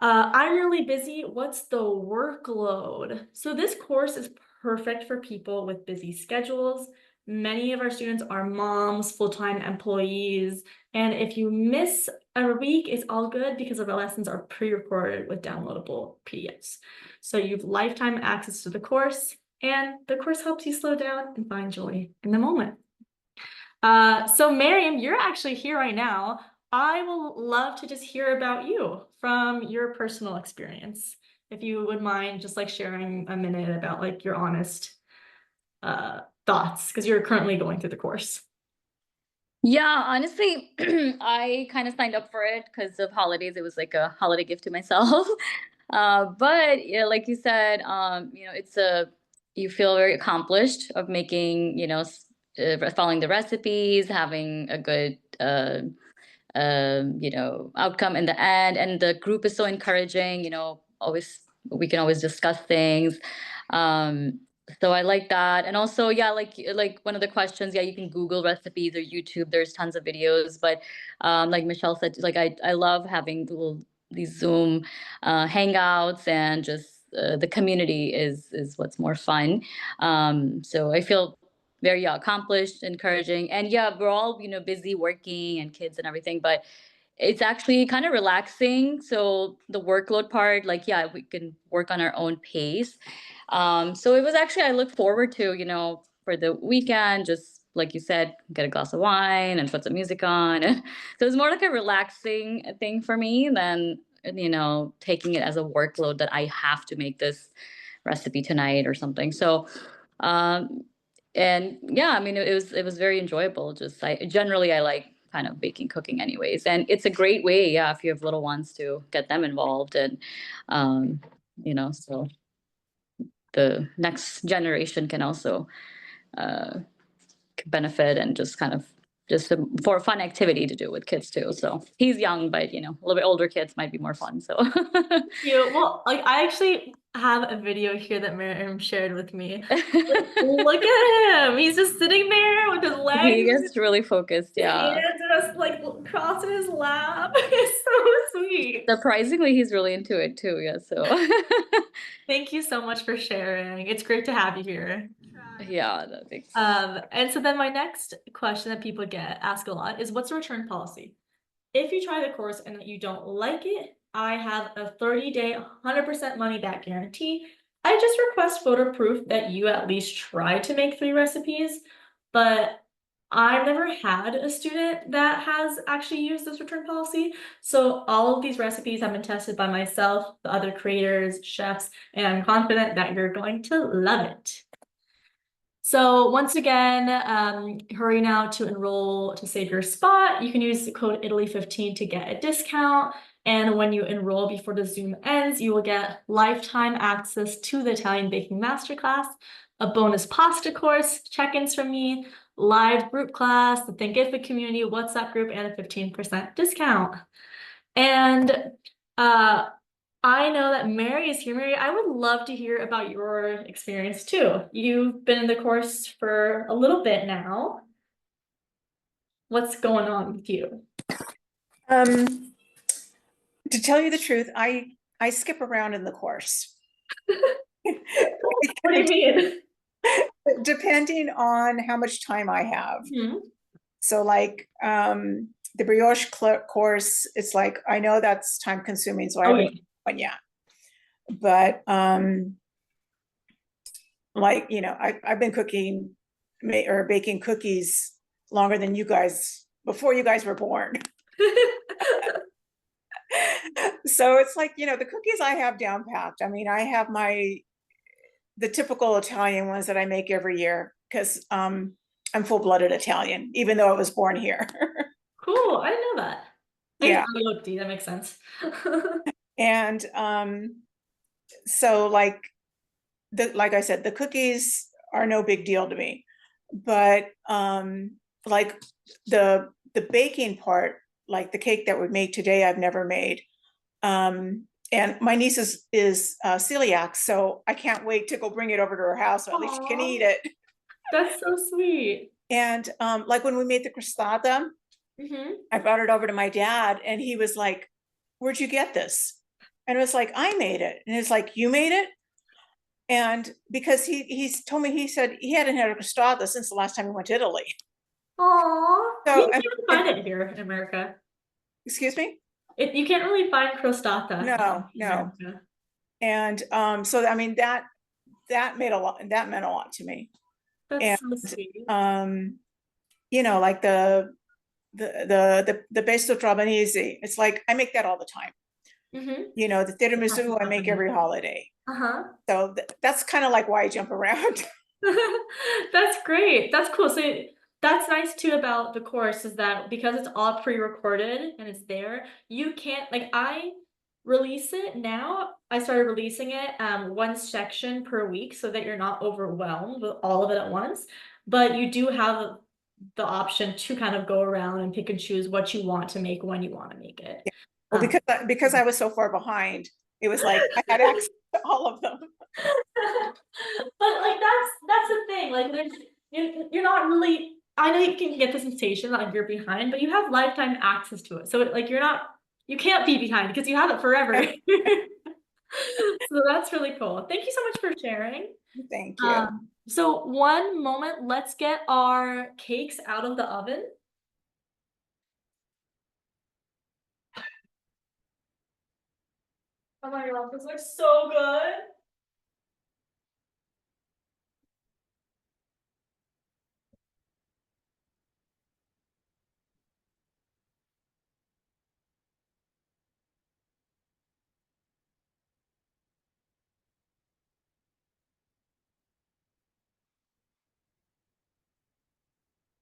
I'm really busy. What's the workload? So this course is perfect for people with busy schedules. Many of our students are moms, full-time employees, and if you miss a week, it's all good because our lessons are pre-recorded with downloadable PDFs. So you have lifetime access to the course, and the course helps you slow down and find joy in the moment. So Miriam, you're actually here right now. I will love to just hear about you from your personal experience. If you would mind just like sharing a minute about like your honest thoughts, because you're currently going through the course. Yeah, honestly, I kind of signed up for it because of holidays. It was like a holiday gift to myself. But yeah, like you said, it's you feel very accomplished of making, following the recipes, having a good, outcome in the end. And the group is so encouraging, always, we can always discuss things. Um, so I like that. And also, yeah, like one of the questions, yeah, you can Google recipes or YouTube. There's tons of videos, but like Michelle said, like I love having these Zoom hangouts and just the community is what's more fun. So I feel very accomplished, encouraging, and yeah, we're all busy working and kids and everything, but it's actually kind of relaxing. So the workload part, like, yeah, we can work on our own pace. So it was actually, I look forward to, for the weekend, just like you said, get a glass of wine and put some music on. So it's more like a relaxing thing for me than, taking it as a workload that I have to make this recipe tonight or something. So, um, and yeah, I mean, it was very enjoyable. Just I like kind of baking cooking anyways, and it's a great way, yeah, if you have little ones, to get them involved, and um, so the next generation can also uh, benefit, and just kind of for a fun activity to do with kids too. So he's young, but a little bit older kids might be more fun. So Cute. Well, like I actually have a video here that Miriam shared with me. Look at him. He's just sitting there with his he legs, gets really focused. his Yeah. hands just like crossing his lap. It's so sweet. Surprisingly, he's really into it too. Yeah. So Thank you so much for sharing. It's great to have you here. yeah, that makes And so then my next question that people ask a lot is, what's the return policy? If you try the course and you don't like it, I have a 30-day, 100% money back guarantee. I just request photo proof that you at least try to make 3 recipes, but I've never had a student that has actually used this return policy. So all of these recipes have been tested by myself, the other creators, chefs, and I'm confident that you're going to love it. So once again, hurry now to enroll to save your spot. You can use the code Italy15 to get a discount. And when you enroll before the Zoom ends, you will get lifetime access to the Italian Baking Masterclass, a bonus pasta course, check-ins from me, live group class, the Thankific community WhatsApp group, and a 15% discount. And I know that Mary is here. Mary, I would love to hear about your experience too. You've been in the course for a little bit now. What's going on with you? To tell you the truth, I skip around in the course. What do you mean? Depending on how much time I have. Mhm. So like the brioche course, it's like, I know that's time consuming, so I haven't done one yet. But like, I've been cooking or baking cookies longer than you guys, before you guys were born. So it's like, the cookies I have down packed. I mean, I have the typical Italian ones that I make every year, because I'm full-blooded Italian, even though I was born here. Cool, I didn't know that. Yeah. That makes sense. And so like I said, the cookies are no big deal to me, but like the baking part, like the cake that we made today, I've never made. And my niece is celiac, so I can't wait to go bring it over to her house, so at least she can eat it. That's so sweet. And like when we made the crostata, I brought it over to my dad, and he was like, "Where'd you get this?" And it was like, "I made it." And it's like, "You made it?" And because he's told me, he said he hadn't had a crostata since the last time he went to Italy. Aww. So, You can't find it here in America. Excuse me? You can't really find crostata. No. And so I mean that meant a lot to me. That's so sweet. Like the pesto trabanese, it's like I make that all the time. The tiramisu I make every holiday. So that's kind of like why I jump around. That's great. That's cool. So that's nice too about the course, is that because it's all pre-recorded and it's there, you can't, like, I release it now. I started releasing it one section per week so that you're not overwhelmed with all of it at once. But you do have the option to kind of go around and pick and choose what you want to make when you want to make it. Yeah. Well, because I was so far behind, it was like I had access to all of them. But like that's the thing. Like you're not really. I know you can get the sensation that like you're behind, but you have lifetime access to it. So like you can't be behind because you have it forever. So that's really cool. Thank you so much for sharing. Thank you. So one moment, let's get our cakes out of the oven. Oh my God, this looks so good.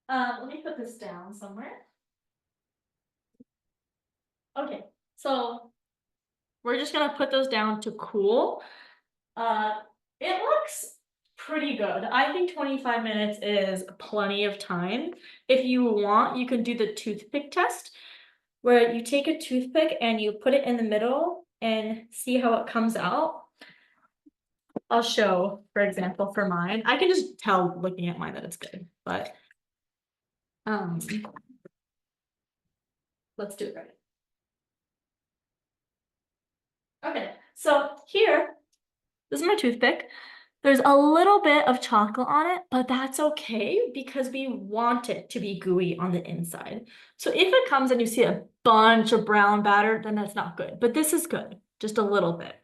Let me put this down somewhere. Okay, so we're just gonna put those down to cool. It looks pretty good. I think 25 minutes is plenty of time. If you want, you can do the toothpick test, where you take a toothpick and you put it in the middle and see how it comes out. I'll show, for example, for mine. I can just tell looking at mine that it's good, but let's do it right. Okay, so here, this is my toothpick. There's a little bit of chocolate on it, but that's okay because we want it to be gooey on the inside. So if it comes and you see a bunch of brown batter, then that's not good. But this is good, just a little bit.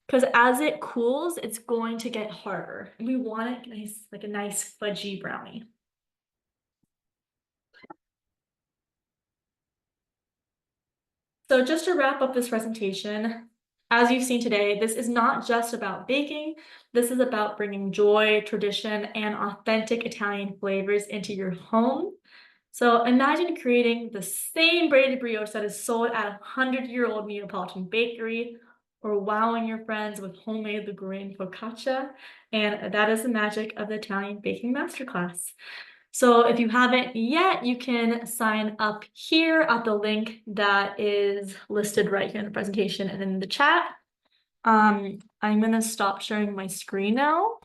Because as it cools, it's going to get harder. And we want it nice, like a nice fudgy brownie. So just to wrap up this presentation, as you've seen today, this is not just about baking. This is about bringing joy, tradition, and authentic Italian flavors into your home. So imagine creating the same braided brioche that is sold at a 100-year-old Neapolitan bakery, or wowing your friends with homemade Ligurian focaccia. And that is the magic of the Italian Baking Masterclass. So if you haven't yet, you can sign up here at the link that is listed right here in the presentation and in the chat. I'm gonna stop sharing my screen now.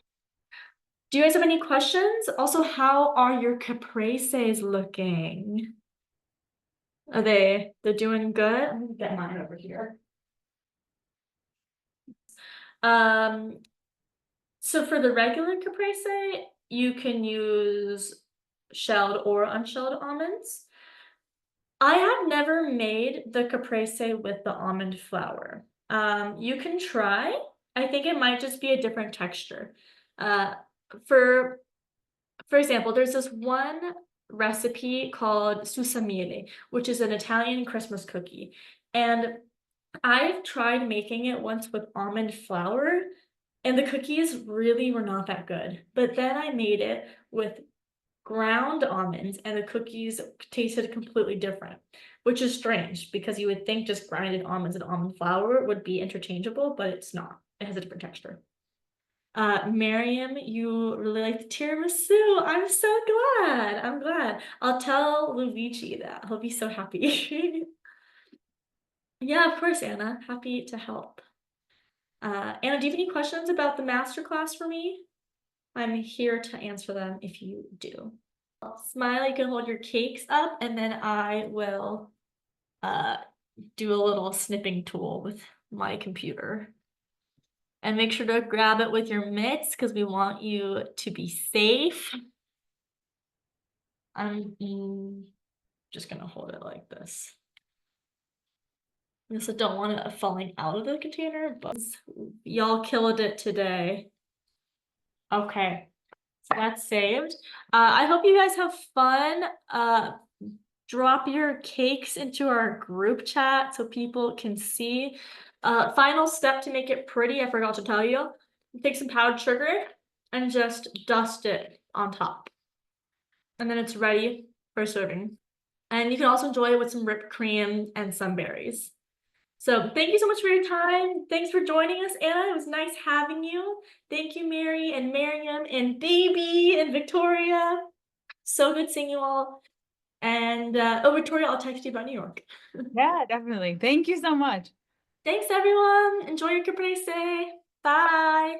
Do you guys have any questions? Also, how are your capreses looking? Are they're doing good? I'm gonna get mine over here. So for the regular caprese, you can use shelled or unshelled almonds. I have never made the caprese with the almond flour. You can try. I think it might just be a different texture. For example, there's this one recipe called susamile, which is an Italian Christmas cookie. And I've tried making it once with almond flour, and the cookies really were not that good. But then I made it with ground almonds, and the cookies tasted completely different, which is strange because you would think just grinded almonds and almond flour would be interchangeable, but it's not. It has a different texture. Miriam, you really like the tiramisu. I'm so glad. I'm glad. I'll tell Luigi that. He'll be so happy. Yeah, of course, Anna. Happy to help. Anna, do you have any questions about the masterclass for me? I'm here to answer them if you do. Smile, you can hold your cakes up, and then I will do a little snipping tool with my computer. And make sure to grab it with your mitts because we want you to be safe. I'm just gonna hold it like this. I just don't want it falling out of the container, but y'all killed it today. Okay, so that's saved. I hope you guys have fun. Drop your cakes into our group chat so people can see. Final step to make it pretty, I forgot to tell you. Take some powdered sugar and just dust it on top. And then it's ready for serving. And you can also enjoy it with some whipped cream and some berries. So thank you so much for your time. Thanks for joining us, Anna. It was nice having you. Thank you, Mary and Miriam and Baby and Victoria. So good seeing you all. And oh, Victoria, I'll text you about New York. Yeah, definitely. Thank you so much. Thanks, everyone. Enjoy your caprese. Bye.